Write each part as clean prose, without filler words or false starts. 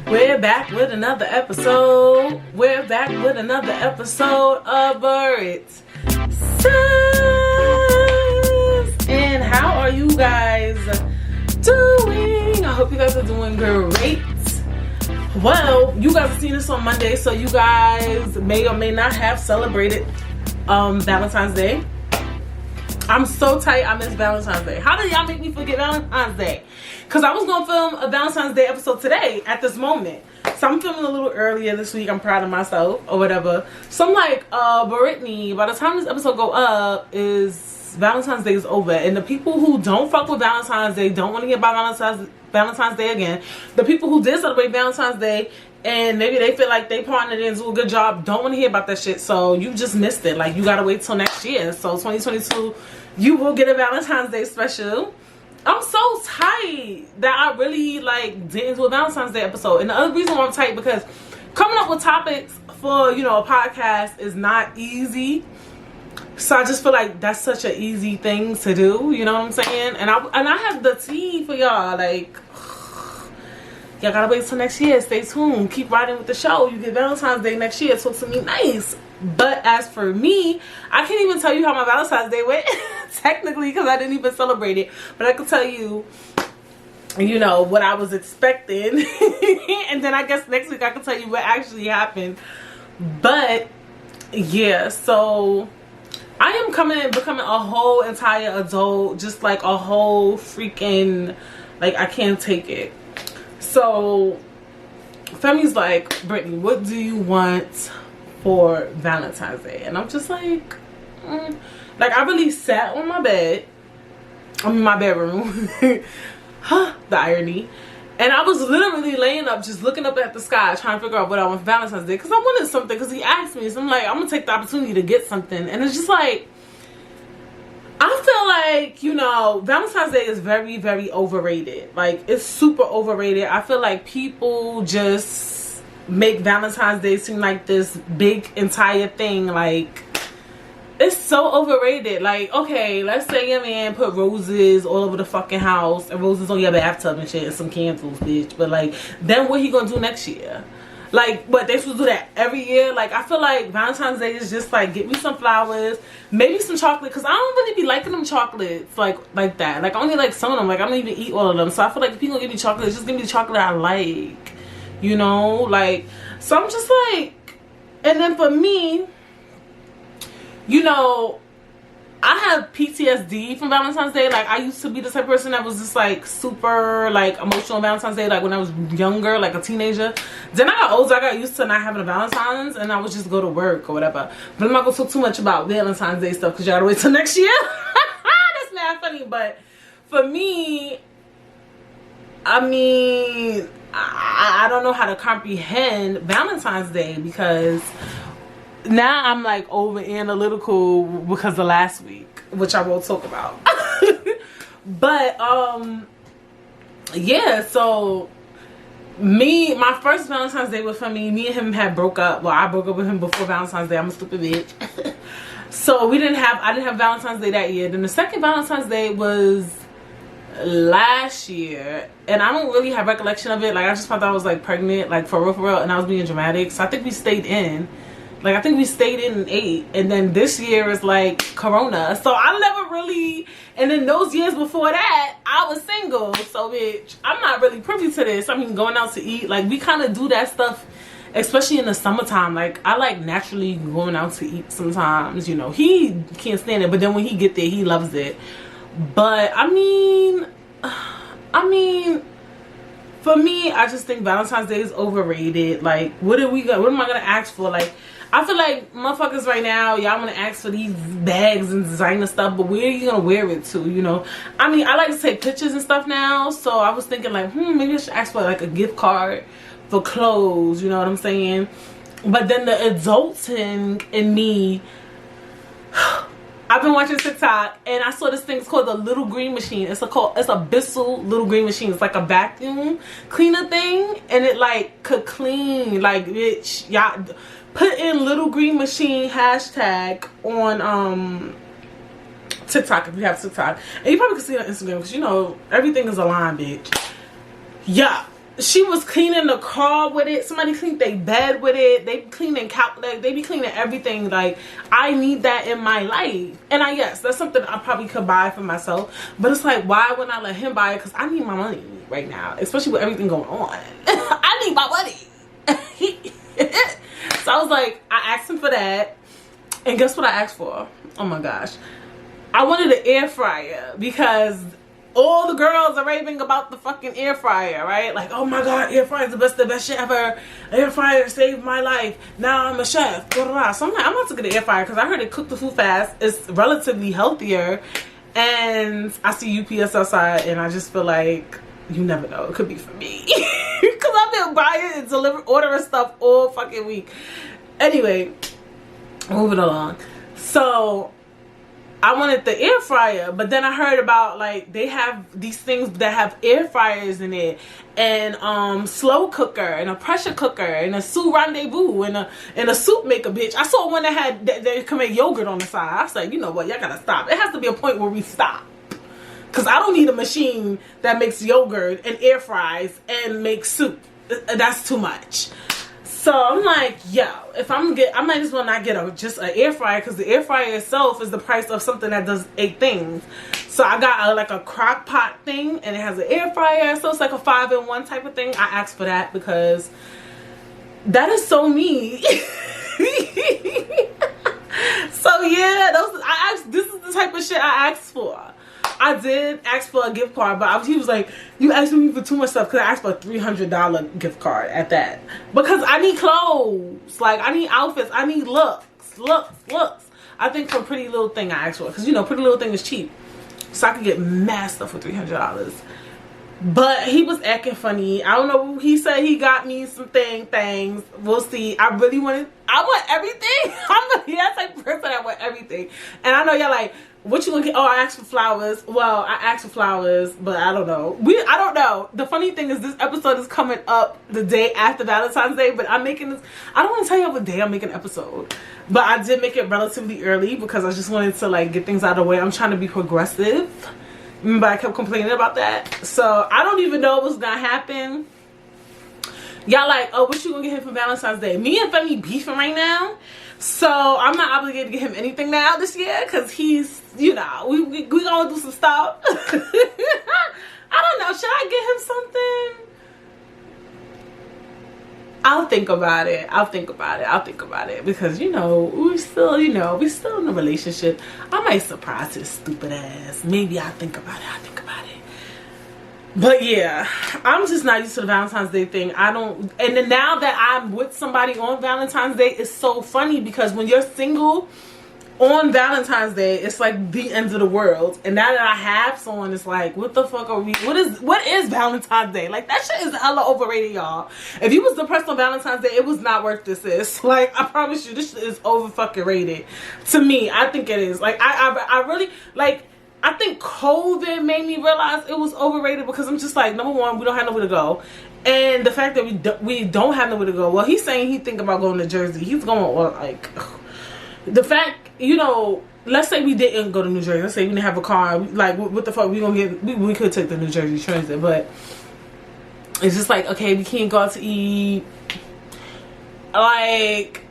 We're back with another episode. We're back with another episode of It Says. And how are you guys doing? I hope you guys are doing great. Well, you guys have seen this on Monday, so you guys may or may not have celebrated Valentine's Day. I'm so tight, I miss Valentine's Day. How did y'all make me forget Valentine's Day? Because I was going to film a Valentine's Day episode today at this moment. So I'm filming a little earlier this week. I'm proud of myself or whatever. So I'm like, Brittany, by the time this episode go up, Valentine's Day is over. And the people who don't fuck with Valentine's Day don't want to hear about Valentine's Day again. The people who did celebrate Valentine's Day and maybe they feel like they partnered and do a good job, don't want to hear about that shit. So you just missed it. Like, you gotta wait till next year. So 2022, you will get a Valentine's Day special. I'm so tight that I really didn't do a Valentine's Day episode. And the other reason why I'm tight, because coming up with topics for, a podcast is not easy. So I just feel like that's such an easy thing to do, you know what I'm saying? And I have the tea for y'all. Y'all gotta wait till next year. Stay tuned. Keep riding with the show. You get Valentine's Day next year. Talk to me nice. But as for me, I can't even tell you how my Valentine's Day went. Technically, because I didn't even celebrate it. But I can tell you, what I was expecting. And then I guess next week I can tell you what actually happened. But yeah, so I am becoming a whole entire adult. Just like a whole freaking, I can't take it. So Femi's like, Brittany, what do you want for Valentine's Day? And I'm just like, I really sat on my bed. I'm in my bedroom. The irony. And I was literally laying up, just looking up at the sky, trying to figure out what I want for Valentine's Day. Because I wanted something, because he asked me. So I'm like, I'm going to take the opportunity to get something. And it's just like, I feel like, Valentine's Day is very, very overrated. It's super overrated. I feel like people just make Valentine's Day seem like this big entire thing. It's so overrated. Okay, let's say your man put roses all over the fucking house and roses on your bathtub and shit and some candles, bitch. But then what he gonna do next year? What, they supposed to do that every year? I feel like Valentine's Day is just get me some flowers, maybe some chocolate, because I don't really be liking them chocolates like that. I only like some of them. I don't even eat all of them. So I feel like if people give me chocolate, just give me the chocolate I like. So I'm just and then for me, I have PTSD from Valentine's Day. I used to be the type of person that was just super emotional on Valentine's Day, when I was younger, a teenager. Then I got older, I got used to not having a Valentine's, and I would just go to work or whatever. But I'm not gonna talk too much about Valentine's Day stuff because you gotta wait till next year. That's not funny. But for me, I don't know how to comprehend Valentine's Day, because now I'm over analytical because of last week, which I will talk about. But yeah, so my first Valentine's Day with me and him had broke up. Well, I broke up with him before Valentine's Day. I'm a stupid bitch. So I didn't have Valentine's Day that year. Then the second Valentine's Day was last year, and I don't really have recollection of it. I just found out I was pregnant, for real, and I was being dramatic. So I think we stayed in. I think we stayed in and ate. And then this year is Corona. So I never really... And then those years before that, I was single. So, bitch, I'm not really privy to this. Going out to eat. We kind of do that stuff, especially in the summertime. I naturally going out to eat sometimes. He can't stand it. But then when he get there, he loves it. But, for me, I just think Valentine's Day is overrated. What am I going to ask for? I feel like motherfuckers right now, y'all want to ask for these bags and designer stuff, but where are you going to wear it to, I like to take pictures and stuff now, so I was thinking maybe I should ask for a gift card for clothes, you know what I'm saying? But then the adulting in me, I've been watching TikTok and I saw this thing. It's called the little green machine. It's a Bissell little green machine. It's a vacuum cleaner thing, and it could clean bitch. Y'all put in little green machine hashtag on TikTok if you have TikTok, and you probably can see it on Instagram because everything is aligned, bitch. Yeah, she was cleaning the car with it. Somebody cleaned their bed with it. They be cleaning they be cleaning everything. Like, I need that in my life. And yes, that's something I probably could buy for myself. But it's like, why wouldn't I let him buy it? Because I need my money right now, especially with everything going on. I need my money. So I was like, I asked him for that. And guess what I asked for? Oh my gosh. I wanted an air fryer because all the girls are raving about the fucking air fryer, right? Like, oh my god, air fryer is the best shit ever. Air fryer saved my life. Now I'm a chef. Blah, blah, blah. So I'm like, I'm about to get an air fryer because I heard it cook the food fast. It's relatively healthier. And I see UPS outside and I just feel like, you never know, it could be for me. Because I've been buying and ordering stuff all fucking week. Anyway, moving along. So I wanted the air fryer, but then I heard about, like, they have these things that have air fryers in it, and slow cooker, and a pressure cooker, and a sous rendezvous, and a soup maker, bitch. I saw one that had that could make yogurt on the side. I was like, you know what, y'all gotta stop. It has to be a point where we stop, because I don't need a machine that makes yogurt and air fries and makes soup. That's too much. So I'm like, yo, if I might as well not get just an air fryer, because the air fryer itself is the price of something that does 8 things. So I got like a crock pot thing, and it has an air fryer, so it's like a 5-in-1 type of thing. I asked for that because that is so me. So yeah, this is the type of shit I asked for. I did ask for a gift card, but he was like, you asking me for too much stuff, because I asked for a $300 gift card at that. Because I need clothes. Like, I need outfits. I need looks. I think for Pretty Little Thing I asked for, because, you know, Pretty Little Thing is cheap. So I could get mad stuff for $300. But he was acting funny. I don't know. He said he got me some things. We'll see. I want everything. I'm that type of person that want everything. And I know y'all like, what you gonna get? Oh, I asked for flowers. Well, I asked for flowers, but I don't know. I don't know. The funny thing is, this episode is coming up the day after Valentine's Day, but I'm making this. I don't want to tell you what day I'm making an episode, but I did make it relatively early because I just wanted to like get things out of the way. I'm trying to be progressive, but I kept complaining about that. So I don't even know what's gonna happen. Y'all like, oh, what you gonna get him for Valentine's Day? Me and Femi beefing right now. So I'm not obligated to get him anything now this year because he's, you know, we gonna do some stuff. I don't know. Should I get him something? I'll think about it because, you know, we still in a relationship. I might surprise his stupid ass. Maybe I'll think about it. But yeah, I'm just not used to the Valentine's Day thing. And then now that I'm with somebody on Valentine's Day, it's so funny because when you're single on Valentine's Day, it's like the end of the world. And now that I have someone, it's like, what the fuck are we? What is Valentine's Day? Like, that shit is hella overrated, y'all. If you was depressed on Valentine's Day, it was not worth this. Sis. Like, I promise you, this shit is over fucking rated. To me, I think it is. Like, I really like. I think COVID made me realize it was overrated because I'm just like, number one, we don't have nowhere to go. And the fact that we don't have nowhere to go. Well, he's saying he think about going to Jersey. He's going, well, like, the fact, you know, let's say we didn't go to New Jersey. Let's say we didn't have a car. Like, what the fuck? We gonna get, we could take the New Jersey Transit. But it's just like, okay, we can't go out to eat. Like,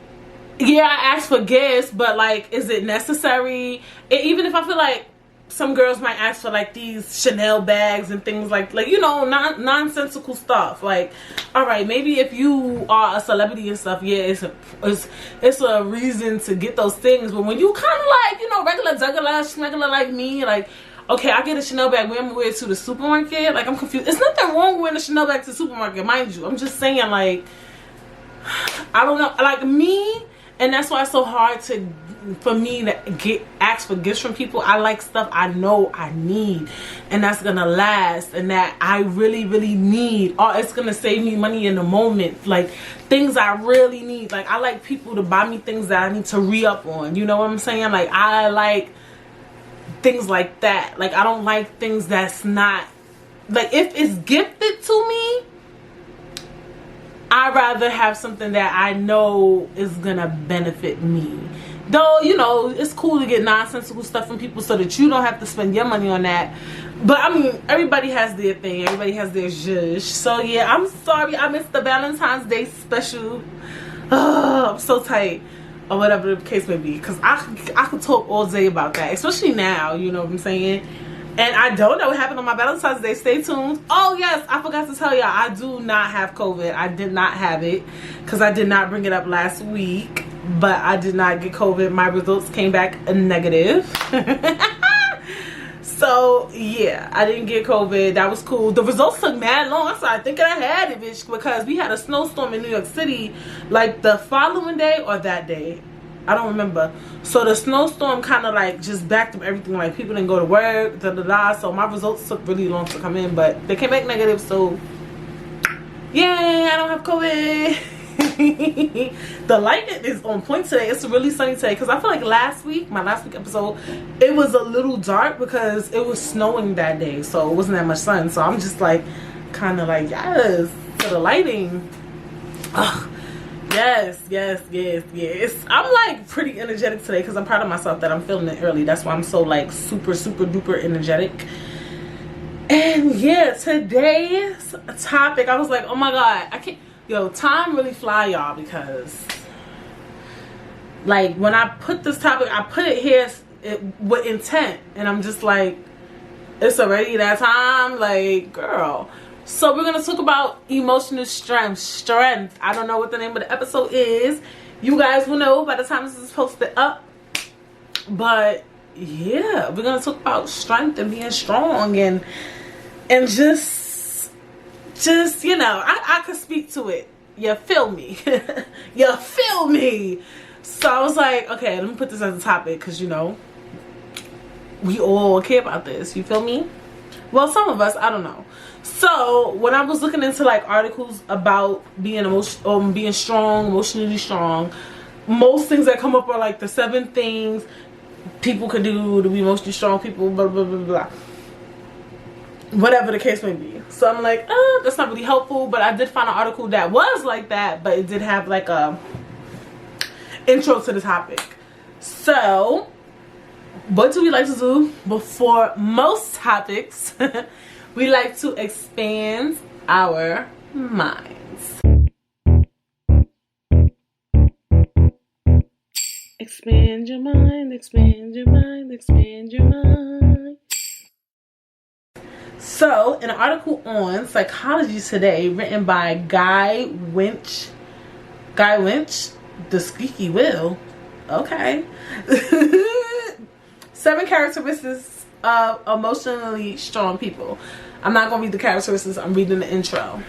yeah, I asked for gifts, but like, is it necessary? Even if I feel like, some girls might ask for like these Chanel bags and things like you know, nonsensical stuff. Like, all right, maybe if you are a celebrity and stuff, yeah, it's a reason to get those things. But when you kind of like, you know, regular like me, like, okay, I get a Chanel bag, where I'm gonna wear it to the supermarket. Like, I'm confused. It's nothing wrong wearing a Chanel bag to the supermarket, mind you. I'm just saying, like, I don't know, like me, and that's why it's so hard for me to ask for gifts from people. I like stuff I know I need, and that's gonna last, and that I really need, or it's gonna save me money in the moment. Like, things I really need. Like, I like people to buy me things that I need to re-up on, you know what I'm saying? Like, I like things like that. Like, I don't like things that's not, like, if it's gifted to me, I'd rather have something that I know is gonna benefit me. Though, you know, it's cool to get nonsensical stuff from people so that you don't have to spend your money on that. But, I mean, everybody has their thing. Everybody has their zhuzh. So, yeah, I'm sorry I missed the Valentine's Day special. I'm so tight. Or whatever the case may be. Because I could talk all day about that. Especially now, you know what I'm saying? And I don't know what happened on my Valentine's Day. Stay tuned. Oh, yes, I forgot to tell y'all. I do not have COVID. I did not have it. Because I did not bring it up last week. But I did not get COVID. My results came back negative. So, yeah, I didn't get COVID. That was cool. The results took mad long. I started thinking I had it, bitch, because we had a snowstorm in New York City, like, the following day or that day. I don't remember. So, the snowstorm kind of, like, just backed up everything. Like, people didn't go to work, da-da-da. So, my results took really long to come in, but they came back negative, so, yay, I don't have COVID. The lighting is on point today. It's really sunny today because I feel like my last week episode, it was a little dark because it was snowing that day, so it wasn't that much sun. So I'm just like kind of like, yes, to the lighting. Ugh. Yes. I'm like pretty energetic today because I'm proud of myself that I'm filming it early. That's why I'm so like super duper energetic. And yeah, today's topic, I was like, oh my god, I can't. Yo, time really fly, y'all, because like when I put this topic, I put it here with intent, and I'm just like, it's already that time, like, girl. So we're gonna talk about emotional strength. I don't know what the name of the episode is. You guys will know by the time this is posted up. But yeah, we're gonna talk about strength and being strong and just you know, I could speak to it. You feel me? You feel me? So I was like, okay, let me put this as a topic because, you know, we all care about this. You feel me? Well, some of us, I don't know. So when I was looking into like articles about being being strong, emotionally strong, most things that come up are like the 7 things people can do to be emotionally strong. People, blah blah blah blah. Whatever the case may be. So I'm like, that's not really helpful. But I did find an article that was like that, but it did have like a intro to the topic. So what do we like to do before most topics? We like to expand our minds. Expand your mind, expand your mind, expand your mind. So, in an article on Psychology Today, written by Guy Winch, the squeaky wheel, okay. 7 characteristics of emotionally strong people. I'm not going to read the characteristics, I'm reading the intro.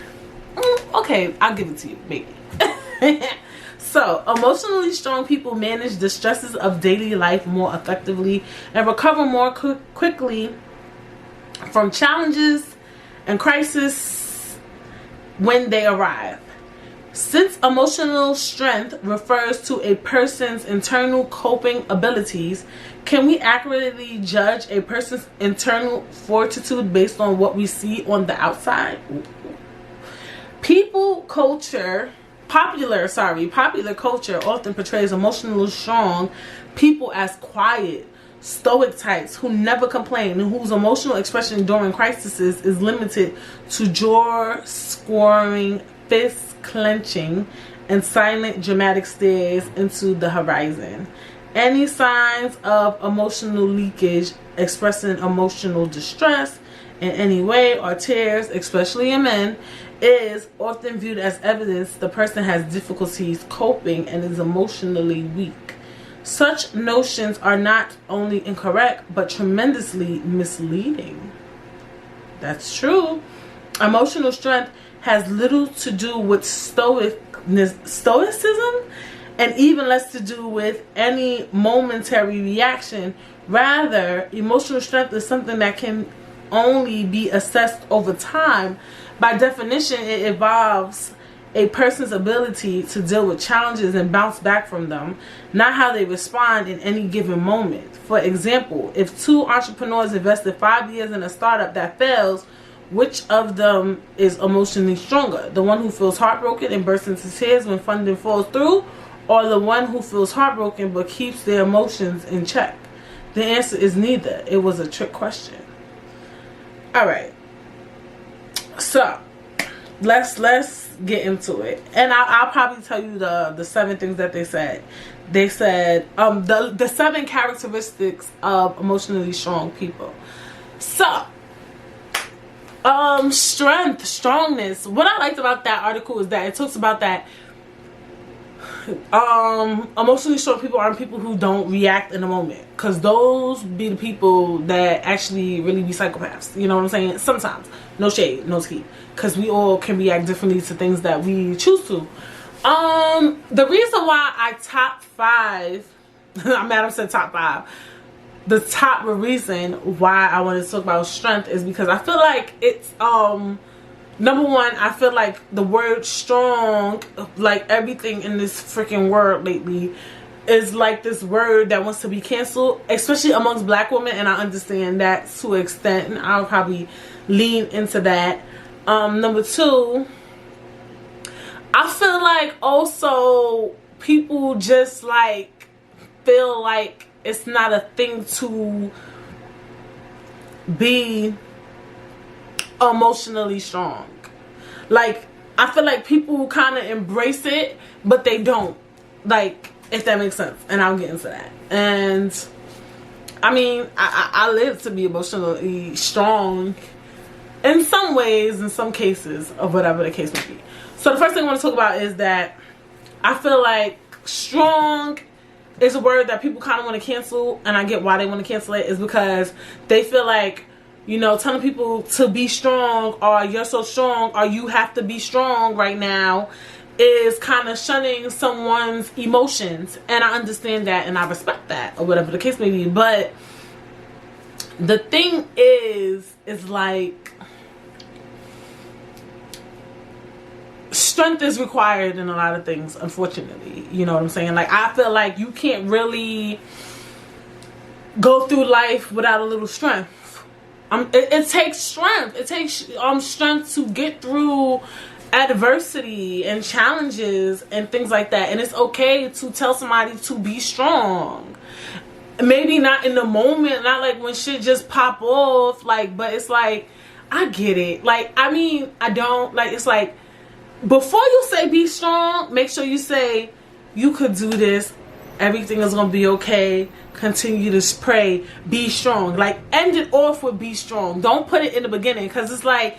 Okay, I'll give it to you, maybe. So, emotionally strong people manage the stresses of daily life more effectively and recover more quickly from challenges and crises when they arrive. Since emotional strength refers to a person's internal coping abilities, can we accurately judge a person's internal fortitude based on what we see on the outside? Popular culture often portrays emotionally strong people as quiet, stoic types who never complain and whose emotional expression during crises is limited to jaw squaring, fist clenching, and silent dramatic stares into the horizon. Any signs of emotional leakage, expressing emotional distress in any way, or tears, especially in men, is often viewed as evidence the person has difficulties coping and is emotionally weak. Such notions are not only incorrect, but tremendously misleading. That's true. Emotional strength has little to do with stoicism, and even less to do with any momentary reaction. Rather, emotional strength is something that can only be assessed over time. By definition, it involves a person's ability to deal with challenges and bounce back from them, not how they respond in any given moment. For example, if 2 entrepreneurs invested 5 years in a startup that fails, which of them is emotionally stronger? The one who feels heartbroken and bursts into tears when funding falls through, or the one who feels heartbroken but keeps their emotions in check? The answer is neither. It was a trick question. Alright. So, let's get into it. And I'll probably tell you the 7 things that they said. They said the 7 characteristics of emotionally strong people. So, strength, strongness. What I liked about that article is that it talks about that emotionally strong people aren't people who don't react in the moment, because those be the people that actually really be psychopaths. You know what I'm saying? Sometimes. No shade, no tea, because we all can react differently to things that we choose to. The reason why I top 5 I'm mad I said top 5. The top reason why I wanted to talk about strength is because I feel like it's number one, I feel like the word strong, like everything in this freaking world lately, is like this word that wants to be canceled, especially amongst black women, and I understand that to an extent, and I'll probably lean into that. Number 2, I feel like also people just like feel like it's not a thing to be emotionally strong. Like, I feel like people kind of embrace it, but they don't. Like, if that makes sense. And I'll get into that. And I mean, I live to be emotionally strong in some ways, in some cases, or whatever the case may be. So the first thing I want to talk about is that I feel like strong is a word that people kind of want to cancel, and I get why they want to cancel it. Is because they feel like, you know, telling people to be strong, or you're so strong, or you have to be strong right now, is kind of shunning someone's emotions. And I understand that, and I respect that, or whatever the case may be. But the thing is like, strength is required in a lot of things, unfortunately. You know what I'm saying? Like, I feel like you can't really go through life without a little strength. It takes strength. It takes strength to get through adversity and challenges and things like that. And it's okay to tell somebody to be strong. Maybe not in the moment, not like when shit just pop off, like, but it's like, I get it. Like, I mean, I don't, like, it's like, before you say be strong, make sure you say, you could do this, everything is gonna be okay, continue to pray, be strong. Like, end it off with be strong. Don't put it in the beginning, because it's like,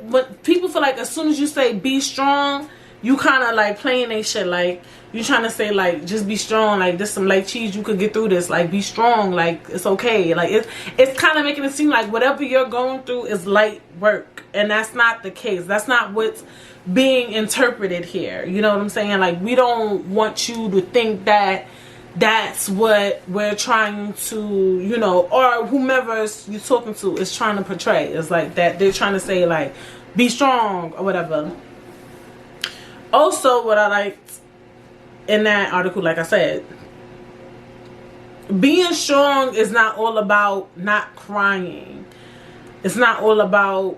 when people feel like as soon as you say be strong, you kind of like playing they shit. Like, you trying to say like, just be strong, like this some light cheese, you could get through this, like be strong, like it's okay. Like, it's kind of making it seem like whatever you're going through is light work, and that's not the case. That's not what's being interpreted here. You know what I'm saying? Like, we don't want you to think that that's what we're trying to, you know, or whomever you're talking to is trying to portray. It's like that they're trying to say like, be strong or whatever. Also, what I liked in that article, like I said, being strong is not all about not crying. It's not all about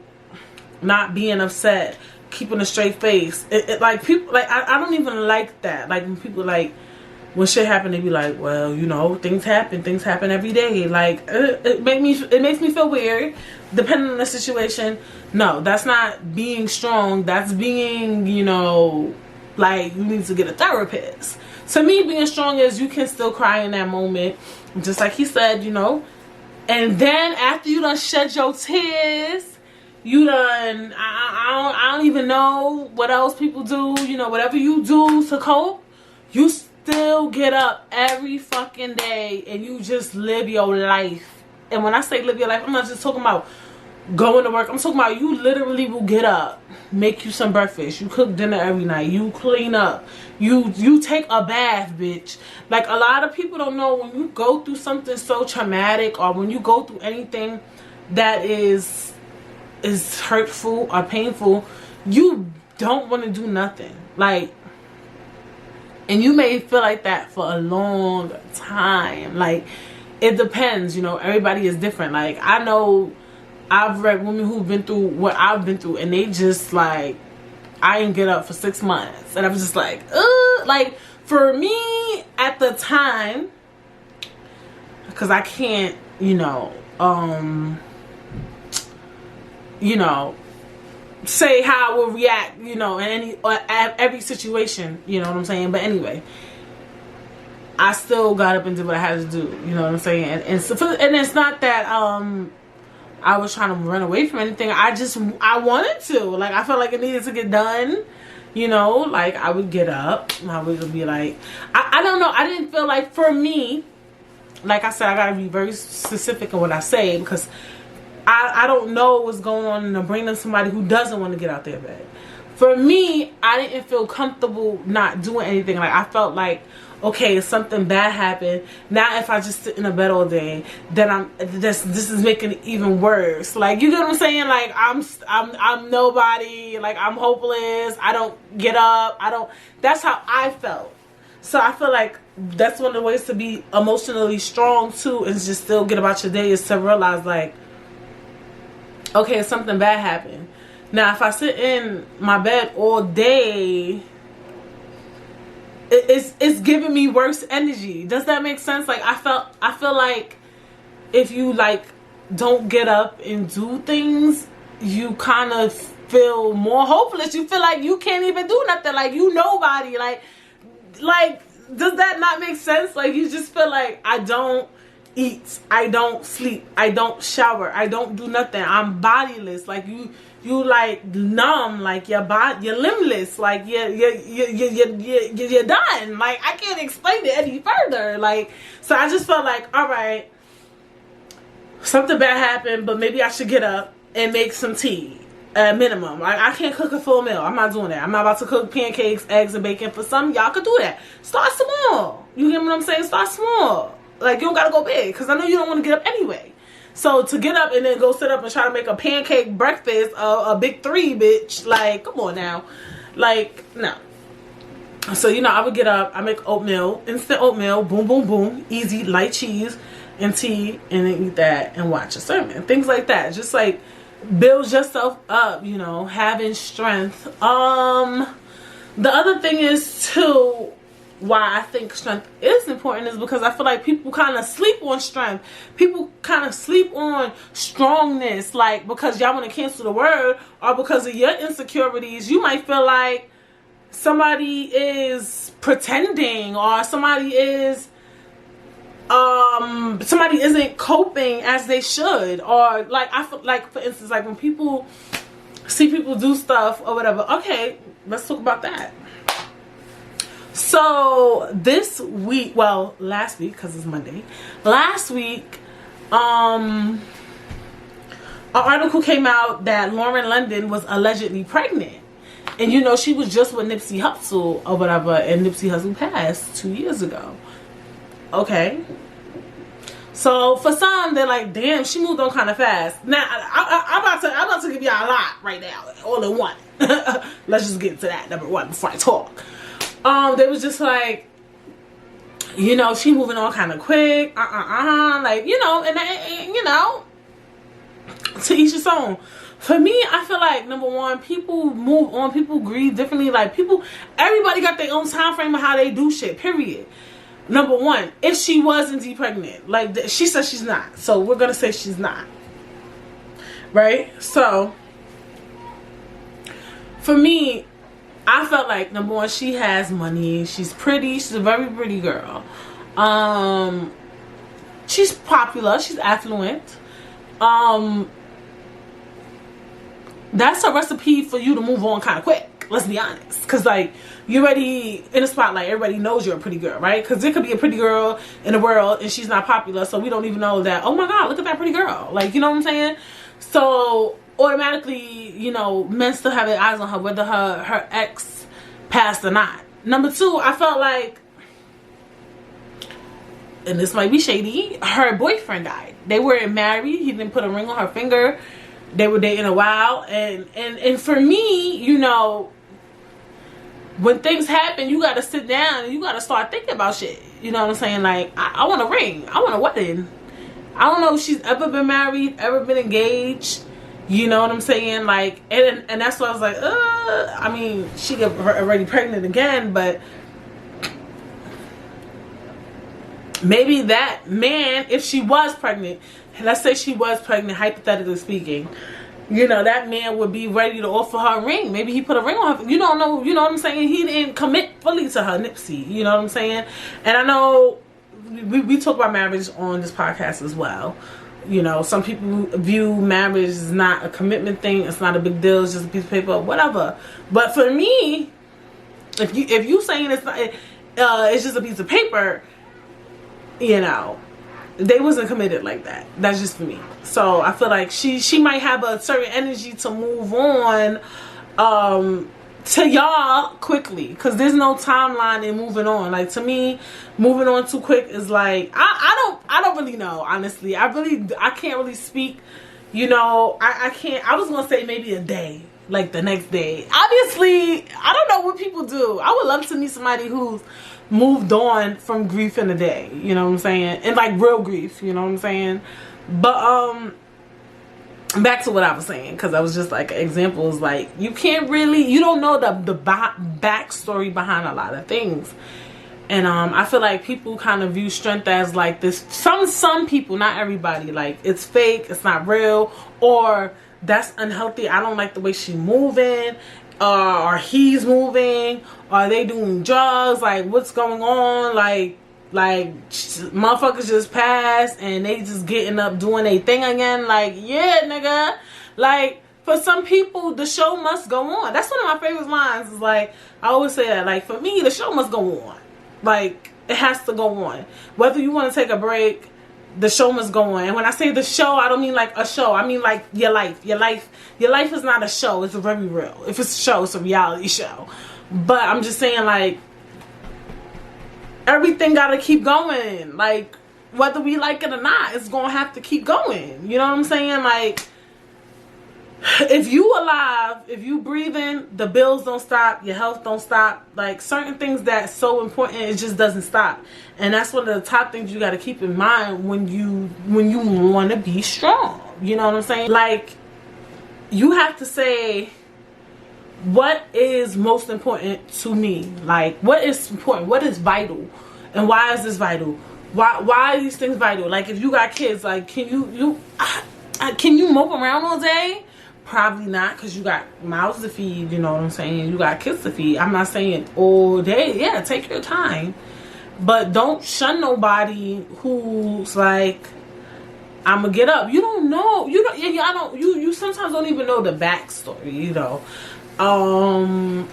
not being upset, keeping a straight face. Like, people, like, I don't even like that. Like, when people, like, when shit happen, they be like, well, you know, things happen every day. Like, it makes me feel weird, depending on the situation. No, that's not being strong. That's being, you know, like, you need to get a therapist. To me, being strong is you can still cry in that moment, just like he said, you know. And then after you done shed your tears, you done, I don't even know what else people do. You know, whatever you do to cope, you still get up every fucking day and you just live your life. And when I say live your life, I'm not just talking about going to work. I'm talking about you literally will get up, make you some breakfast, you cook dinner every night, you clean up, you take a bath, bitch. Like, a lot of people don't know, when you go through something so traumatic, or when you go through anything that is hurtful or painful, you don't want to do nothing. Like, and you may feel like that for a long time. Like, it depends, you know, everybody is different. Like, I know I've read women who've been through what I've been through, and they just like, I didn't get up for 6 months, and I was just like, like, for me at the time, because I can't, say how I will react, in every situation, you know what I'm saying? But anyway, I still got up and did what I had to do, you know what I'm saying? And it's not that I was trying to run away from anything. I wanted to. Like, I felt like it needed to get done. Like, I would get up. I would be like, I don't know. I didn't feel like, for me, like I said, I got to be very specific in what I say, because I don't know what's going on in the brain of somebody who doesn't want to get out their bed. For me, I didn't feel comfortable not doing anything. Like, I felt like, okay, if something bad happened, now if I just sit in the bed all day, then this is making it even worse. Like, you get what I'm saying? Like, I'm nobody. Like, I'm hopeless. I don't get up. That's how I felt. So I feel like that's one of the ways to be emotionally strong too, and just still get about your day, is to realize, like, okay, if something bad happened. Now, if I sit in my bed all day, it's giving me worse energy. Does that make sense? Like, I feel like if you, like, don't get up and do things, you kind of feel more hopeless. You feel like you can't even do nothing. Like, you nobody. Like, does that not make sense? Like, you just feel like, I don't eat, I don't sleep, I don't shower, I don't do nothing. I'm bodiless. Like, you like numb. Like, your body, you're limbless. Like, you're done. Like, I can't explain it any further. Like, so I just felt like, all right, something bad happened, but maybe I should get up and make some tea at minimum. Like, I can't cook a full meal. I'm not doing that. I'm not about to cook pancakes, eggs, and bacon. For some, y'all could do that. Start small. You get what I'm saying? Start small. Like, you don't gotta go big, because I know you don't want to get up anyway. So to get up and then go sit up and try to make a pancake breakfast, a big three, bitch. Like, come on now. Like, no. So, I would get up. I make oatmeal, instant oatmeal, boom, boom, boom, easy, light cheese and tea, and then eat that and watch a sermon. Things like that. Just like build yourself up, having strength. The other thing is too, why I think strength is important, is because I feel like people kind of sleep on strength. People kind of sleep on strongness, like, because y'all want to cancel the word, or because of your insecurities. You might feel like somebody is pretending, or somebody isn't coping as they should, or like, I feel like, for instance, like when people see people do stuff or whatever. Okay, let's talk about that. So this week, well, last week, because it's Monday, last week, an article came out that Lauren London was allegedly pregnant. And she was just with Nipsey Hussle or whatever, and Nipsey Hussle passed 2 years ago. Okay. So for some, they're like, damn, she moved on kind of fast. Now, I'm about to give y'all a lot right now, all in one. Let's just get to that, number one, before I talk. They was just like, she moving on kind of quick, like, and to each his own. For me, I feel like, number one, people move on, people grieve differently. Like, everybody got their own time frame of how they do shit, period. Number one, if she was indeed pregnant, like, she says she's not, so we're gonna say she's not, right? So for me, I felt like, number one, she has money, she's pretty, she's a very pretty girl, she's popular, she's affluent, that's a recipe for you to move on kind of quick. Let's be honest, because like, you're already in a spotlight. Everybody knows you're a pretty girl, right? Because there could be a pretty girl in the world and she's not popular, so we don't even know that, oh my god, look at that pretty girl. Like, you know what I'm saying? So automatically, men still have their eyes on her, whether her ex passed or not. Number two, I felt like, and this might be shady, her boyfriend died. They weren't married. He didn't put a ring on her finger. They were dating a while, and for me, when things happen, you gotta sit down and you gotta start thinking about shit. You know what I'm saying? Like, I want a ring. I want a wedding. I don't know if she's ever been married, ever been engaged. You know what I'm saying? Like, and that's why I was like, I mean, she got already pregnant again, but maybe that man, if she was pregnant, let's say she was pregnant, hypothetically speaking, you know, that man would be ready to offer her a ring. Maybe he put a ring on her. You don't know, you know what I'm saying? He didn't commit fully to her, Nipsey. You know what I'm saying? And I know we talk about marriage on this podcast as well. You know, some people view marriage as not a commitment thing. It's not a big deal. It's just a piece of paper, whatever. But for me, if you saying it's not, it's just a piece of paper, you know, they wasn't committed like that. That's just for me. So I feel like she might have a certain energy to move on to y'all quickly, because there's no timeline in moving on. Like, to me, moving on too quick is like, I don't really know, honestly. I can't really speak, you know. I can't. I was gonna say maybe a day, like the next day. Obviously, I don't know what people do. I would love to meet somebody who's moved on from grief in a day, you know what I'm saying, and like real grief, you know what I'm saying. But back to what I was saying, because I was just like examples, like you don't know the backstory behind a lot of things. And I feel like people kind of view strength as like this, some people, not everybody, like it's fake, it's not real, or that's unhealthy, I don't like the way she moving, or he's moving, or they doing drugs, like what's going on, like motherfuckers just passed and they just getting up doing their thing again. Like, yeah, nigga. Like, for some people, the show must go on. That's one of my favorite lines. Is like, I always say that. Like, for me, the show must go on. Like, it has to go on. Whether you want to take a break, the show must go on. And when I say the show, I don't mean like a show. I mean like your life. Your life is not a show. It's very real. If it's a show, it's a reality show. But I'm just saying, like, everything gotta keep going. Like, whether we like it or not, it's gonna have to keep going. You know what I'm saying? Like, if you alive, if you breathing, the bills don't stop, your health don't stop. Like, certain things that's so important, it just doesn't stop. And that's one of the top things you gotta keep in mind when you want to be strong. You know what I'm saying? Like, you have to say, what is most important to me? Like, what is important? What is vital? And why is this vital? Why are these things vital? Like, if you got kids, like, can you mope around all day? Probably not, because you got mouths to feed, you know what I'm saying? You got kids to feed. I'm not saying all day. Yeah, take your time. But don't shun nobody who's like, I'm gonna get up. You don't know. You sometimes don't even know the backstory, you know. I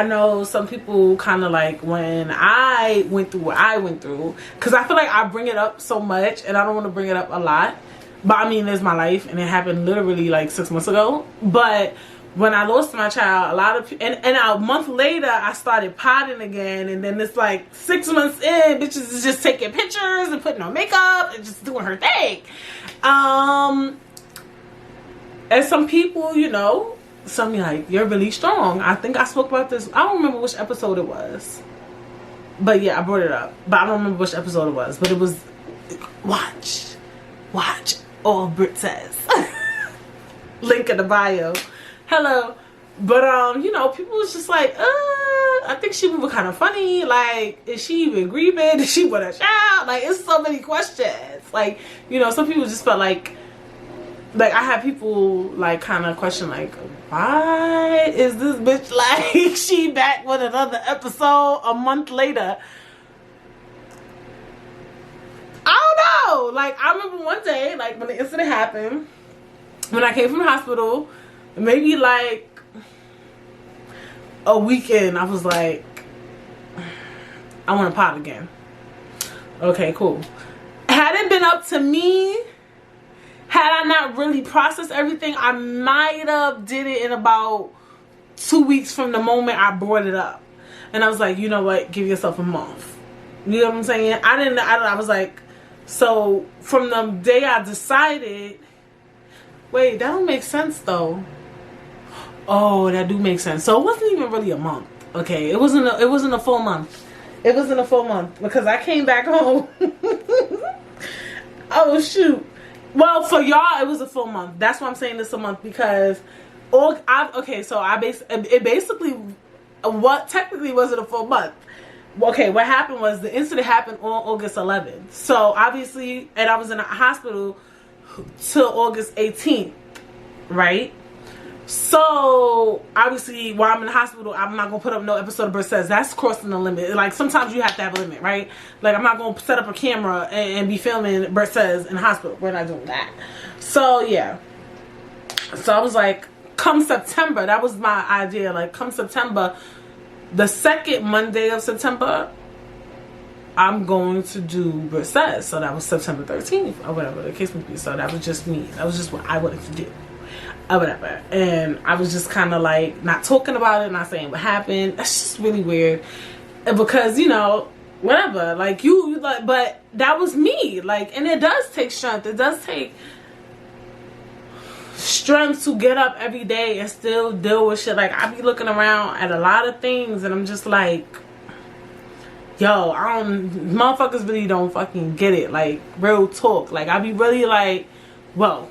know some people kind of like, when I went through what I went through, because I feel like I bring it up so much and I don't want to bring it up a lot, but I mean, it's my life and it happened literally like 6 months ago. But when I lost my child, a lot of and a month later I started potting again, and then it's like 6 months in, bitches is just taking pictures and putting on makeup and just doing her thing. And some people, you know, some like, you're really strong. I think I spoke about this. I don't remember which episode it was, but yeah, I brought it up. But I don't remember which episode it was. But it was, watch all Brit says. Link in the bio. Hello. But you know, people was just like, I think she moving kind of funny. Like, is she even grieving? Did she want a child? Like, it's so many questions. Like, you know, some people just felt like I had people like kind of question, like, why is this bitch like she back with another episode a month later? I don't know. Like, I remember one day, like, when the incident happened, when I came from the hospital, maybe like a weekend, I was like, I want to pot again. Okay, cool. Had it been up to me, had I not really processed everything, I might have did it in about 2 weeks from the moment I brought it up. And I was like, you know what? Give yourself a month. You know what I'm saying? I was like, so from the day I decided, wait, that don't make sense though. Oh, that do make sense. So it wasn't even really a month. Okay, it wasn't a full month. It wasn't a full month because I came back home. Oh shoot. Well, for y'all, it was a full month. That's why I'm saying it's a month, because it basically, what technically wasn't a full month, okay, what happened was the incident happened on August 11th. So obviously, and I was in a hospital till August 18th, right? So obviously, while I'm in the hospital, I'm not gonna put up no episode of Bert Says. That's crossing the limit. Like sometimes you have to have a limit, right? Like I'm not gonna set up a camera and be filming Bert Says in the hospital. We're not doing that. So yeah. So I was like, come September, that was my idea. Like come September, the second Monday of September, I'm going to do Bert Says. So that was September 13th or whatever the case may be. So that was just me. That was just what I wanted to do. Or whatever. And I was just kind of like not talking about it, not saying what happened. That's just really weird. Because, you know, whatever. Like you like, but that was me. Like, and it does take strength. It does take strength to get up every day and still deal with shit. Like I be looking around at a lot of things and I'm just like, yo, motherfuckers really don't fucking get it. Like real talk. Like I be really like, whoa.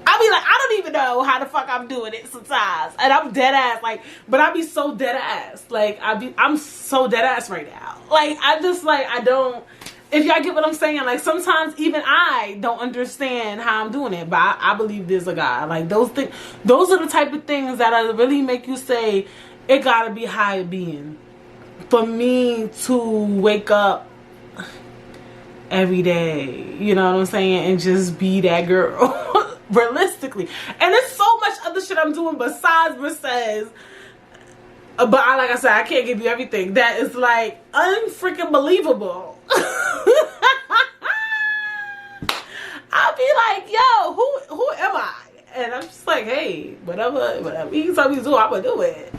I be like, I don't even know how the fuck I'm doing it sometimes. And I'm dead ass. Like, but I be so dead ass. Like I'm so dead ass right now. Like I just like, I don't, if y'all get what I'm saying, like sometimes even I don't understand how I'm doing it, but I believe there's a God. Like those things, those are the type of things that really make you say it gotta be higher being for me to wake up every day. You know what I'm saying? And just be that girl, realistically. And there's so much other shit I'm doing besides Mercedes. But like I said, I can't give you everything. That is like unfreaking believable. I'll be like, yo, who am I? And I'm just like, hey, whatever he told me to do, I'm gonna do it.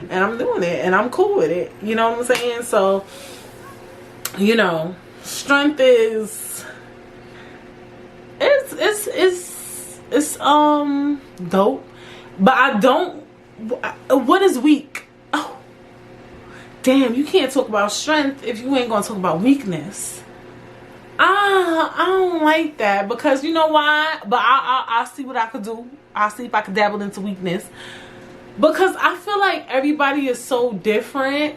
And I'm doing it, and I'm cool with it. You know what I'm saying? So, you know, strength is it's dope. But I don't. What is weak? Oh, damn! You can't talk about strength if you ain't gonna talk about weakness. I don't like that, because you know why? But I'll see what I could do. I'll see if I could dabble into weakness, because I feel like everybody is so different,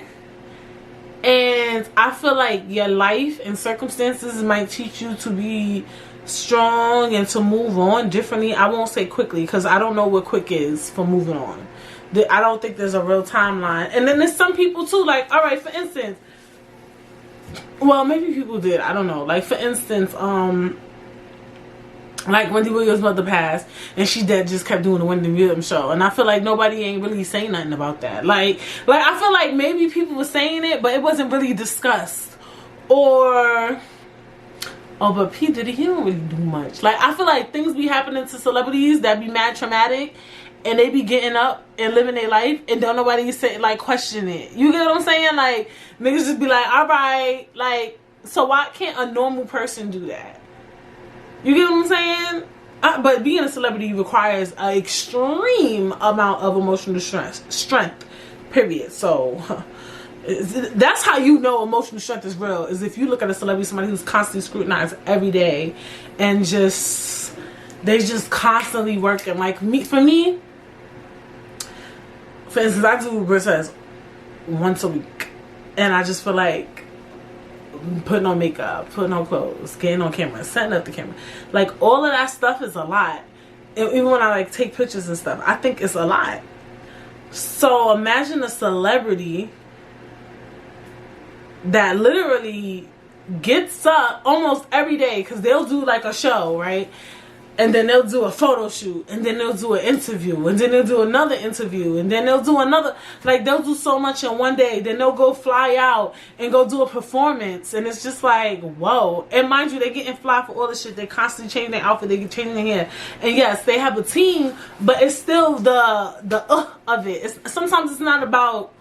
and I feel like your life and circumstances might teach you to be strong and to move on differently. I won't say quickly, because I don't know what quick is for moving on. I don't think there's a real timeline. And then there's some people too, like, all right, for instance, well, maybe people did, I don't know. Like, for instance, like Wendy Williams' mother passed, and she just kept doing the Wendy Williams show, and I feel like nobody ain't really saying nothing about that. Like I feel like maybe people were saying it, but it wasn't really discussed. Or, oh, but P. Diddy, he don't really do much. Like, I feel like things be happening to celebrities that be mad traumatic, and they be getting up and living their life, and don't nobody say, like, question it. You get what I'm saying? Like, niggas just be like, all right, like, so why can't a normal person do that? You get what I'm saying? But being a celebrity requires an extreme amount of emotional strength, period. So that's how you know emotional strength is real, is if you look at a celebrity, somebody who's constantly scrutinized every day, and they just constantly working. Like for me, for instance, I do Brit once a week, and I just feel like putting on makeup, putting on clothes, getting on camera, setting up the camera, like all of that stuff is a lot. And even when I like take pictures and stuff, I think it's a lot. So imagine a celebrity that literally gets up almost every day, because they'll do like a show, right? And then they'll do a photo shoot, and then they'll do an interview, and then they'll do another interview, and then they'll do another. Like, they'll do so much in one day. Then they'll go fly out and go do a performance, and it's just like, whoa. And mind you, they're getting fly for all this shit. They constantly change their outfit. They get changing their hair. And yes, they have a team, but it's still the of it. Sometimes it's not about.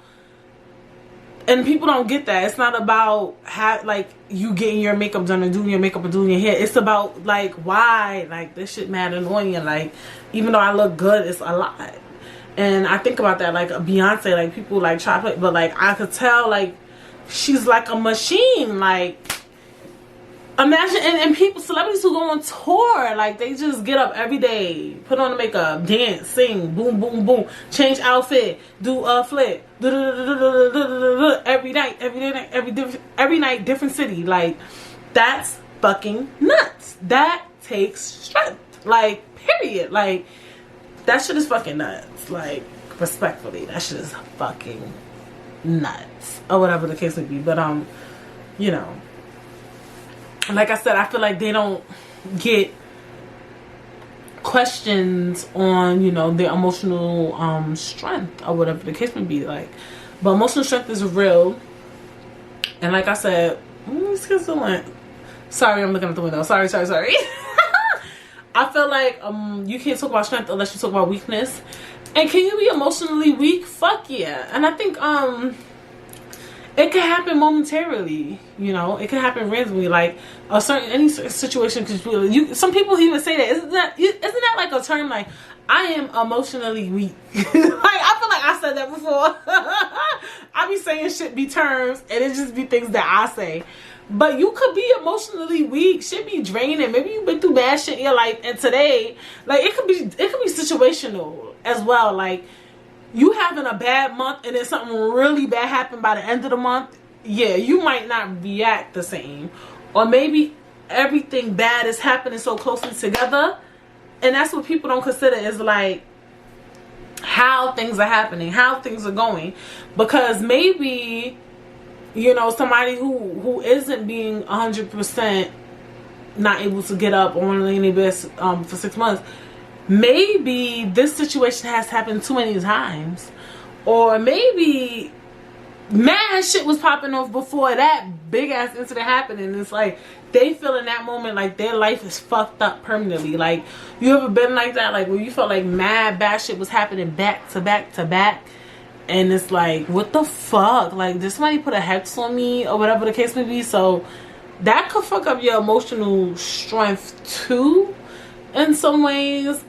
And people don't get that. It's not about like you getting your makeup done and doing your makeup and doing your hair. It's about like, why, like, this shit mad annoying. Like, even though I look good, it's a lot. And I think about that, like Beyonce, like people like try to play, but like I could tell like she's like a machine. Like Imagine, and people, celebrities who go on tour, like they just get up every day, put on the makeup, dance, sing, boom, boom, boom, change outfit, do a flip, every night, every night, different city. Like, that's fucking nuts. That takes strength. Like, period. Like, that shit is fucking nuts. Like, respectfully, that shit is fucking nuts, or whatever the case may be. But you know, like I said, I feel like they don't get questions on, you know, their emotional strength, or whatever the case may be. Like, but emotional strength is real. And like I said, sorry, I'm looking at the window. Sorry. I feel like you can't talk about strength unless you talk about weakness. And can you be emotionally weak? Fuck yeah. And I think it can happen momentarily, you know. It can happen randomly, like any situation. Because some people even say that. Isn't that like a term? Like, I am emotionally weak. Like, I feel like I said that before. I be saying shit be terms, and it just be things that I say. But you could be emotionally weak. Shit be draining. Maybe you've been through bad shit in your life, and today, like, it could be situational as well. Like, you having a bad month and then something really bad happened by the end of the month, yeah, you might not react the same. Or maybe everything bad is happening so closely together, and that's what people don't consider is like how things are happening, how things are going. Because maybe, you know, somebody who isn't being 100% not able to get up on any best for 6 months, maybe this situation has happened too many times. Or maybe mad shit was popping off before that big ass incident happened, and it's like they feel in that moment like their life is fucked up permanently. Like, you ever been like that? Like, where you felt like mad bad shit was happening back to back to back, and it's like, what the fuck? Like, did somebody put a hex on me, or whatever the case may be? So that could fuck up your emotional strength too, in some ways.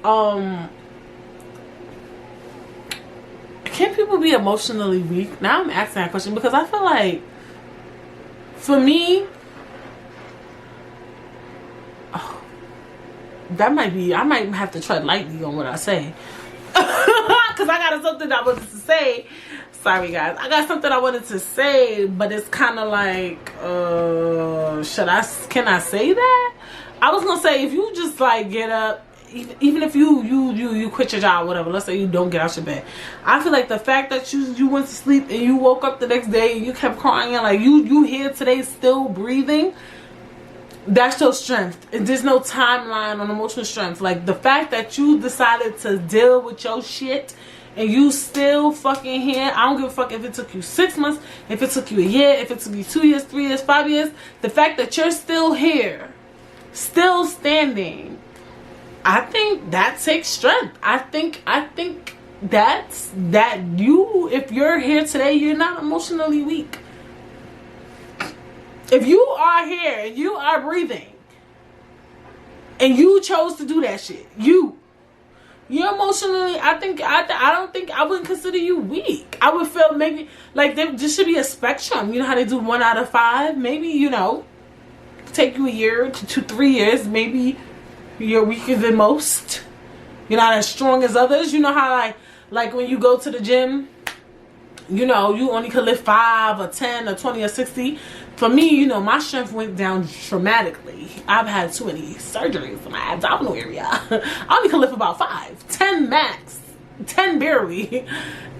Can people be emotionally weak? Now I'm asking that question because I feel like, for me, I might have to tread lightly on what I say. Because I got something I wanted to say. Sorry guys, I got something I wanted to say, but it's kind of like, can I say that? I was gonna say, if you just like get up, even if you quit your job, whatever, let's say you don't get out your bed, I feel like the fact that you went to sleep and you woke up the next day and you kept crying, like you here today still breathing, that's your strength. And there's no timeline on emotional strength. Like, the fact that you decided to deal with your shit and you still fucking here. I don't give a fuck if it took you 6 months, if it took you a year, if it took you 2 years, 3 years, 5 years. The fact that you're still here, still standing, I think that takes strength. I think that's you, if you're here today, you're not emotionally weak. If you are here and you are breathing and you chose to do that shit, you're emotionally, I wouldn't consider you weak. I would feel maybe like there just should be a spectrum. You know how they do 1 out of 5? Maybe, you know, take you a year to 3 years. Maybe you're weaker than most. You're not as strong as others. You know how like when you go to the gym, you know, you only can lift 5 or 10 or 20 or 60. For me, you know, my strength went down dramatically. I've had too many surgeries in my abdominal area. I only can lift about 5, 10 max, 10 barely.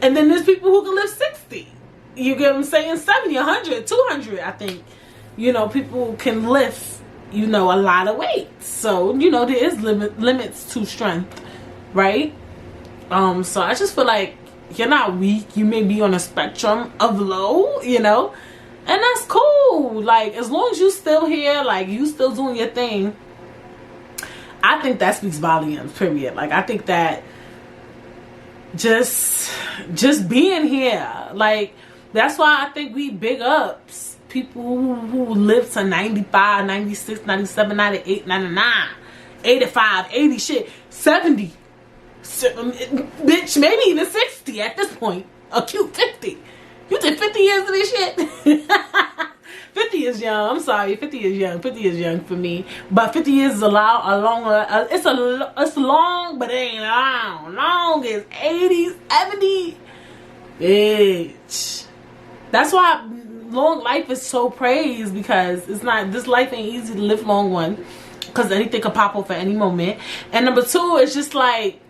And then there's people who can lift 60. You get what I'm saying? 70, 100, 200, I think. You know, people can lift, you know, a lot of weight. So, you know, there is limits to strength, right? So I just feel like you're not weak. You may be on a spectrum of low, you know, and that's cool. Like, as long as you still here, like, you still doing your thing, I think that speaks volumes, period. Like, I think that just being here, like, that's why I think we big ups people who live to 95, 96, 97, 98, 99, 85, 80 shit, 70. Bitch, maybe even 60 at this point. A cute 50. You did 50 years of this shit. 50 is young. I'm sorry, 50 is young. 50 is young for me. But 50 years is it's long, but it ain't long. Long is 80, 70. Bitch. That's why long life is so praised, because it's not, this life ain't easy to live long one, because anything could pop up at any moment. And number two, it's just like,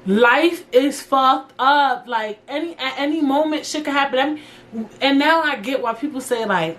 life is fucked up. Like at any moment shit could happen. And now I get why people say, like,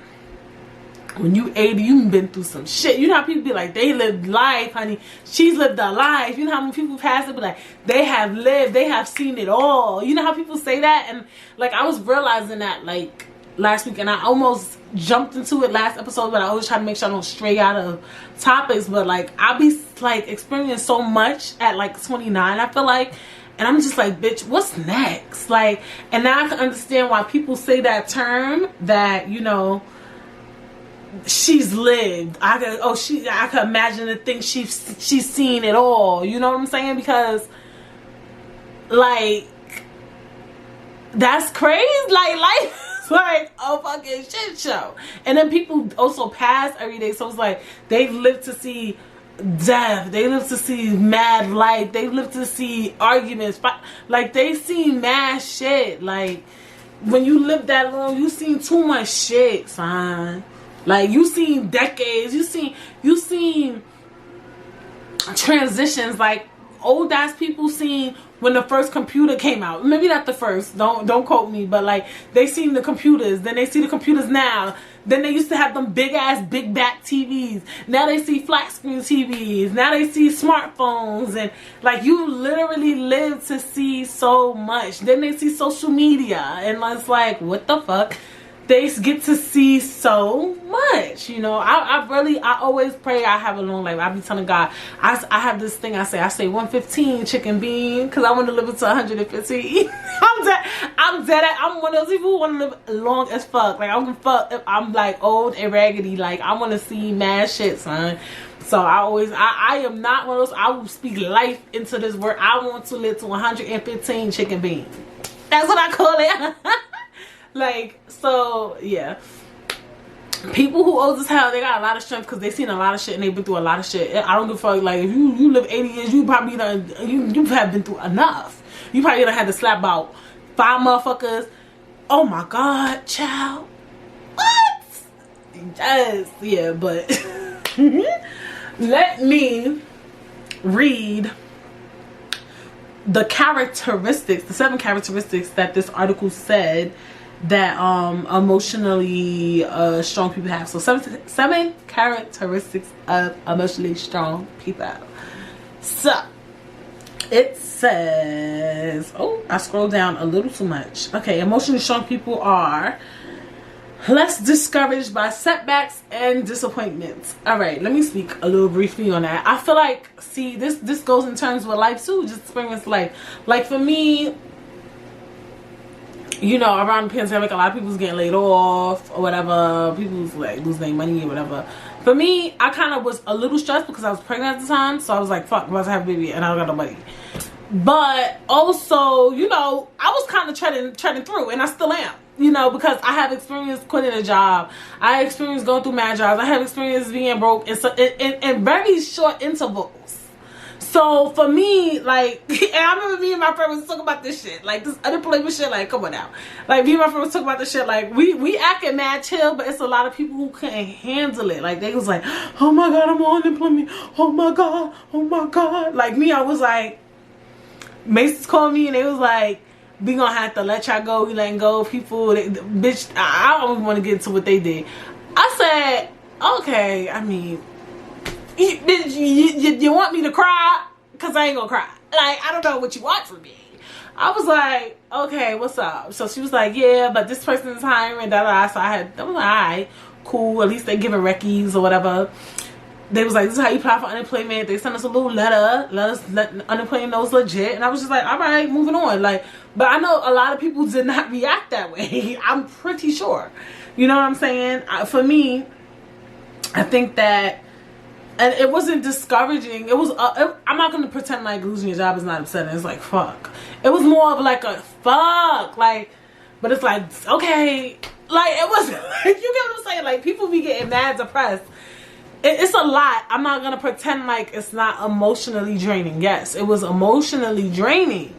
when you 80, you've been through some shit. You know how people be like, they lived life, honey. She's lived a life. You know how many people pass it, be like, they have lived, they have seen it all. You know how people say that? And like, I was realizing that like last week, and I almost jumped into it last episode, but I always try to make sure I don't stray out of topics. But like, I'll be like experiencing so much at like 29, I feel like. And I'm just like, bitch, what's next? Like, and now I can understand why people say that term, that, you know, she's lived. I could imagine the things she's seen it all. You know what I'm saying? Because like, that's crazy. Like, life is like a fucking shit show. And then people also pass every day, so it's like they've lived to see death, they live to see mad life, they live to see arguments, like they seen mad shit. Like, when you live that long, you seen too much shit, son. Like, you seen decades, you seen transitions. Like, old ass people seen when the first computer came out. Maybe not the first, don't quote me, but like, they seen the computers, then they see the computers now. Then they used to have them big back TVs. Now they see flat screen TVs. Now they see smartphones. And like, you literally live to see so much. Then they see social media, and it's like, what the fuck? They get to see so much, you know. I always pray I have a long life. I be telling God, I have this thing I say 115 chicken bean, because I want to live until 115. I'm dead. I'm one of those people who want to live long as fuck. Like, I'm like old and raggedy. Like, I want to see mad shit, son. So I am not one of those. I will speak life into this word. I want to live to 115 chicken beans. That's what I call it. Like, so yeah, people who old as hell, they got a lot of strength because they seen a lot of shit and they've been through a lot of shit. I don't give a fuck. Like, if you live 80 years, you probably done, you have been through enough. You probably done had to slap out 5 motherfuckers. Oh my god, child, what? Yes, yeah, but let me read the characteristics, the 7 characteristics that this article said that emotionally strong people have. So 7 characteristics of emotionally strong people. So it says, oh, I scrolled down a little too much. Okay, emotionally strong people are less discouraged by setbacks and disappointments. All right, let me speak a little briefly on that. I feel like, see, this goes in terms with life too, just experience life. Like, for me, you know, around the pandemic, a lot of people's getting laid off or whatever. People's like losing their money or whatever. For me, I kind of was a little stressed because I was pregnant at the time. So I was like, fuck, I'm about to have a baby and I don't got no money. But also, you know, I was kind of treading through, and I still am. You know, because I have experience quitting a job. I have experience going through mad jobs. I have experience being broke in very short intervals. So for me, like, and I remember me and my friend was talking about this shit, like this unemployment shit. Like, come on now, like me and my friend was talking about this shit. Like, we acting mad chill, but it's a lot of people who couldn't handle it. Like, they was like, oh my god, I'm on unemployment. Oh my god. Like me, I was like, Macy's called me and they was like, we gonna have to let y'all go. We letting go of people. Bitch, I don't want to get into what they did. I said, okay, I mean, you want me to cry? Because I ain't gonna cry. Like, I don't know what you want from me. I was like, okay, what's up? So she was like, yeah, but this person is hiring, da da. So I was like, alright, cool. At least they giving recce's or whatever. They was like, this is how you apply for unemployment. They sent us a little letter, let unemployment know it's legit. And I was just like, all right, moving on. Like, but I know a lot of people did not react that way. I'm pretty sure. You know what I'm saying? For me, I think that, and it wasn't discouraging. It was, I'm not going to pretend like losing your job is not upsetting. It's like, fuck. It was more of like a fuck. Like, but it's like, okay, Like, it was, like, you get what I'm saying? Like, people be getting mad, depressed. It's a lot. I'm not going to pretend like it's not emotionally draining. Yes, it was emotionally draining.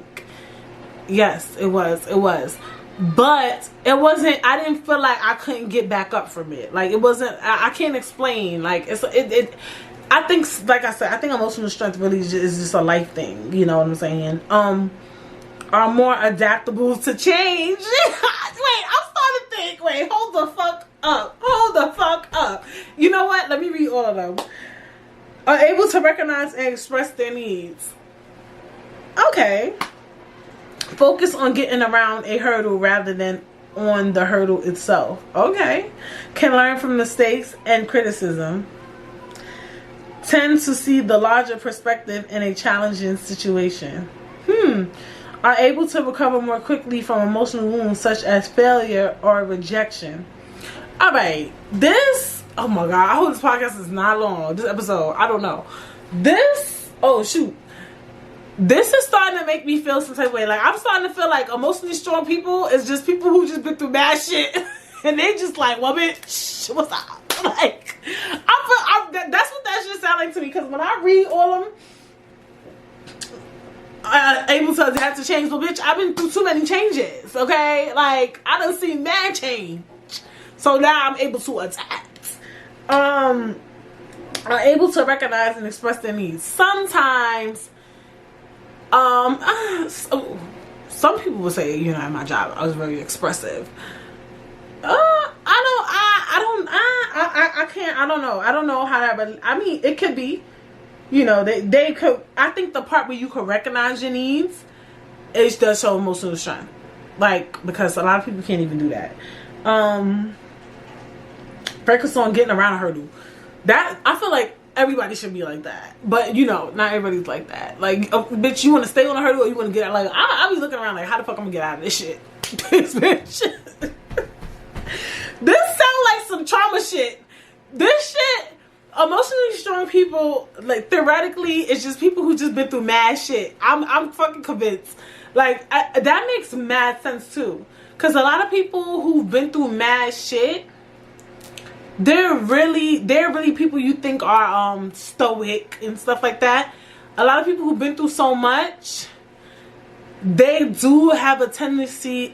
Yes, it was. It was. But it wasn't, I didn't feel like I couldn't get back up from it. Like, it wasn't, I can't explain. Like, I think, like I said, I think emotional strength really is just a life thing. You know what I'm saying? Are more adaptable to change. Wait, I'm starting to think. Wait, hold the fuck up. Hold the fuck up. You know what? Let me read all of them. Are able to recognize and express their needs. Okay. Focus on getting around a hurdle rather than on the hurdle itself. Okay. Can learn from mistakes and criticism. Tend to see the larger perspective in a challenging situation. Are able to recover more quickly from emotional wounds such as failure or rejection. Alright, this, oh my god, I hope this podcast is not long. This episode, I don't know. This, oh shoot. This is starting to make me feel some type of way. Like, I'm starting to feel like emotionally strong people is just people who just been through bad shit. And they just like, well, bitch, what's up? Like, that's what that shit sound like to me. Because when I read all of them, able to adapt to change, but bitch, I've been through too many changes, okay? Like, I done seen mad change, so now I'm able to adapt. Are able to recognize and express their needs. Sometimes, some people would say, you know, at my job, I was very expressive. I don't know how that, but I mean, it could be. You know, they could. I think the part where you can recognize your needs, it does show emotional strength. Like, because a lot of people can't even do that. Focus on getting around a hurdle. That, I feel like everybody should be like that. But, you know, not everybody's like that. Like, bitch, you want to stay on a hurdle or you want to get out? Like, I be looking around like, how the fuck I'm going to get out of this shit? This bitch. This sound like some trauma shit. This shit. Emotionally strong people, like, theoretically, it's just people who just been through mad shit. I'm fucking convinced. Like, that makes mad sense too. Because a lot of people who've been through mad shit, they're really people you think are stoic and stuff like that. A lot of people who've been through so much, they do have a tendency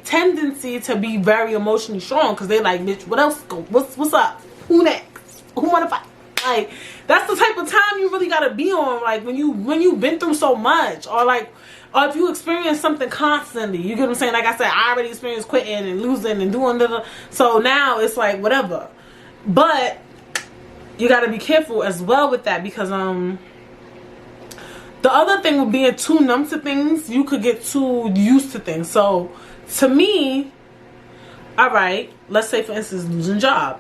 to be very emotionally strong. Because they're like, bitch, what else? What's up? Who next? Who wanna fight? Like, that's the type of time you really gotta be on. Like, when you've been through so much, or if you experience something constantly. You get what I'm saying? Like I said, I already experienced quitting and losing and doing so now it's like whatever. But you gotta be careful as well with that, because the other thing with being too numb to things, you could get too used to things. So to me, all right, let's say for instance losing a job.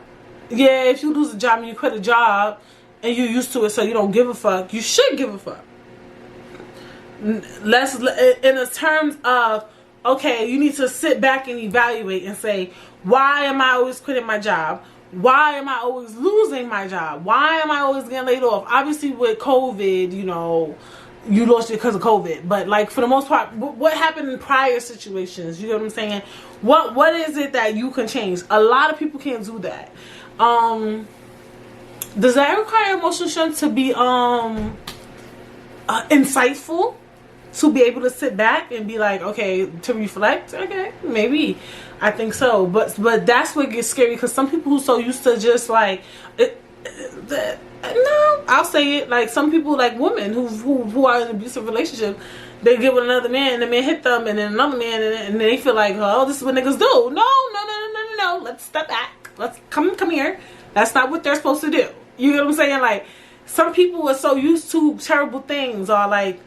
Yeah, if you lose a job and you quit a job and you're used to it, so you don't give a fuck, you should give a fuck. Let's, in the terms of, okay, you need to sit back and evaluate and say, why am I always quitting my job? Why am I always losing my job? Why am I always getting laid off? Obviously with COVID, you know, you lost it because of COVID. But like, for the most part, what happened in prior situations? You know what I'm saying? What is it that you can change? A lot of people can't do that. Does that require emotional strength to be insightful, to be able to sit back and be like, okay, to reflect? Okay, maybe. I think so. But that's what gets scary, because some people who so used to just like no, I'll say it, like some people, like women who are in an abusive relationship, they get with another man and the man hit them, and then another man, and then they feel like, oh, this is what niggas do. No, let's step back. Let's come here. That's not what they're supposed to do. You know what I'm saying? Like, some people are so used to terrible things, or like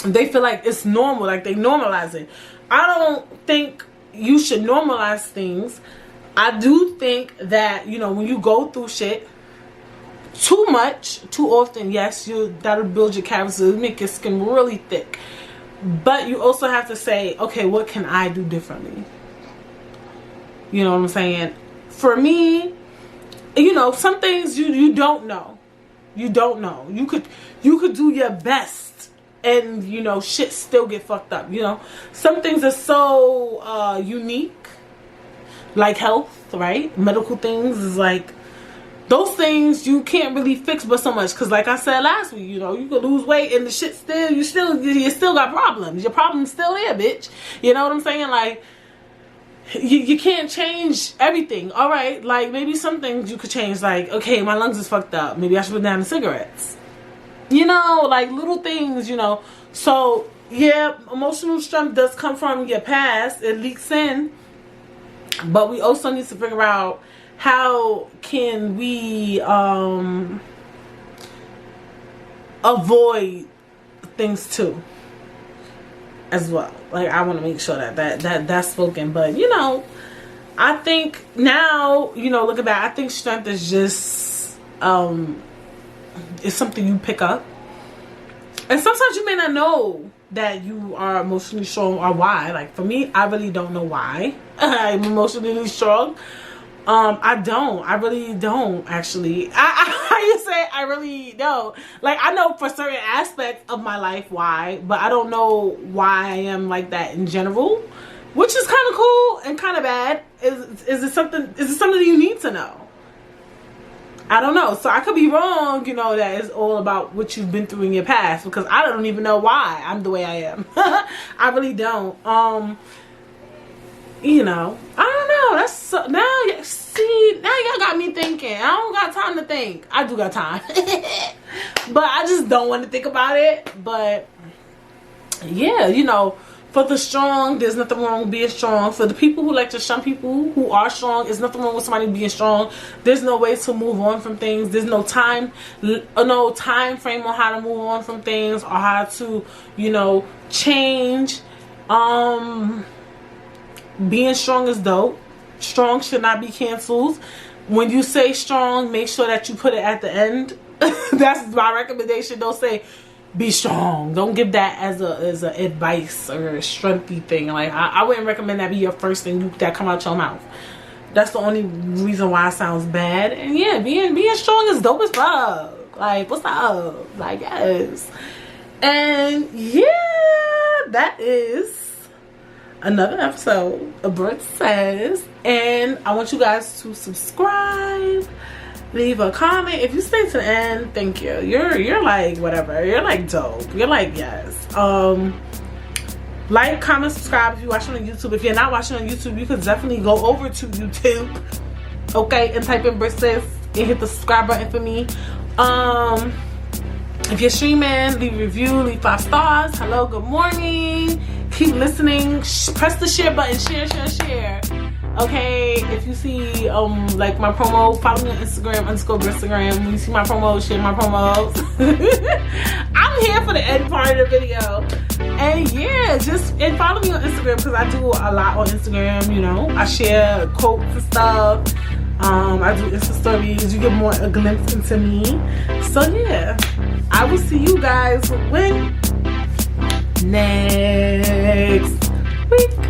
they feel like it's normal, like they normalize it. I don't think you should normalize things. I do think that, you know, when you go through shit too much, too often, yes, that'll build your character, make your skin really thick. But you also have to say, okay, what can I do differently? You know what I'm saying? For me, you know, some things you don't know. You don't know. You could do your best, and you know, shit still get fucked up. You know, some things are so unique. like health, right? Medical things is like, those things you can't really fix but so much. Because like I said last week, you know, you could lose weight and the shit still, you still got problems. Your problem's still there, bitch. You know what I'm saying? Like, you can't change everything. All right, like maybe some things you could change. Like, okay, my lungs is fucked up. Maybe I should put down the cigarettes. You know, like little things, you know. So, yeah, emotional strength does come from your past. It leaks in. But we also need to figure out how can we avoid things too as well. Like, I want to make sure that's spoken. But, you know, I think now, you know, look at that. I think strength is just it's something you pick up. And sometimes you may not know that you are emotionally strong or why. Like for me, I really don't know why I'm emotionally strong. I really don't actually. I say I really don't. Like I know for certain aspects of my life why, but I don't know why I am like that in general, which is kind of cool and kind of bad. Is it something you need to know? I don't know. So I could be wrong, you know, that it's all about what you've been through in your past, because I don't even know why I'm the way I am. I really don't. You know, I don't know. That's so, now y'all got me thinking. I don't got time to think. I do got time. But I just don't want to think about it. But yeah, you know, for the strong, there's nothing wrong with being strong. For the people who like to shun people who are strong, there's nothing wrong with somebody being strong. There's no way to move on from things. There's no time frame on how to move on from things or how to, you know, change. Being strong is dope. Strong should not be canceled. When you say strong, make sure that you put it at the end. That's my recommendation. Don't say be strong. Don't give that as a advice or a strengthy thing. Like I wouldn't recommend that be your first thing that come out your mouth. That's the only reason why it sounds bad. And yeah, being strong is dope as fuck. Like what's up? Like yes. And yeah, that is another episode of Brooke Says. And I want you guys to subscribe. Leave a comment. If you stay to the end, thank you. You're like whatever. You're like dope. You're like yes. Like, comment, subscribe if you're watching on YouTube. If you're not watching on YouTube, you could definitely go over to YouTube, okay, and type in Bristles and hit the subscribe button for me. If you're streaming, leave a review, leave 5 stars. Hello, good morning. Keep listening. Press the share button. Share. Okay, if you see like my promo, follow me on Instagram _Bristagram. When you see my promo, share my promos. I'm here for the end part of the video. And yeah, and follow me on Instagram because I do a lot on Instagram, you know. I share quotes and stuff. I do Insta stories. You get more a glimpse into me. So yeah, I will see you guys when next week.